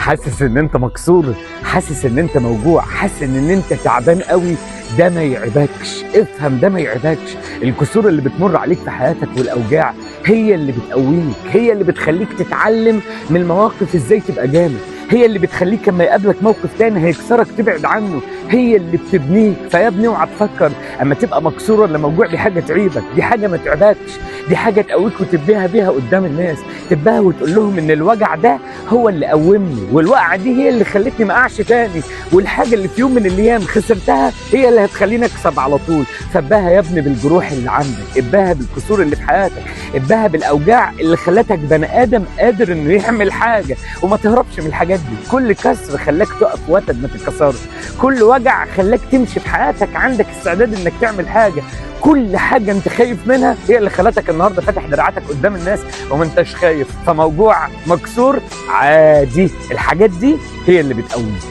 حاسس ان انت مكسور، حاسس ان انت موجوع، حاسس ان انت تعبان قوي. ده ما يعبكش، افهم ده ما يعبكش. الكسور اللي بتمر عليك في حياتك والاوجاع هي اللي بتقويك، هي اللي بتخليك تتعلم من المواقف ازاي تبقى جامد، هي اللي بتخليك لما يقابلك موقف تاني هيكسرك تبعد عنه، هي اللي بتبنيك. فيا ابني اوعى تفكر اما تبقى مكسور ولا موجوع دي حاجه تعيبك، دي حاجه ما تعبكش، دي حاجه تقويك وتبنيها بيها قدام الناس، تبها وتقول لهم ان الوجع ده هو اللي قومني، والوقعه دي هي اللي خلتني ما اقعش تاني، والحاجه اللي في يوم من الايام خسرتها هي اللي هتخليني اكسب على طول. فابها يا ابني بالجروح اللي عندك، ابها بالكسور اللي في حياتك، ابها بالاوجاع اللي خلتك بني ادم قادر انه يعمل حاجه، وما تهربش من الحاجات دي. كل كسر خلاك تقف وتد ما تتكسرش، كل وجع خلاك تمشي في حياتك عندك استعداد انك تعمل حاجه، كل حاجه انت خايف منها هي اللي خلتك النهارده فاتح دراعاتك قدام الناس وما انتش خايف. فموجوع مكسور عادي، الحاجات دي هي اللي بتقويك.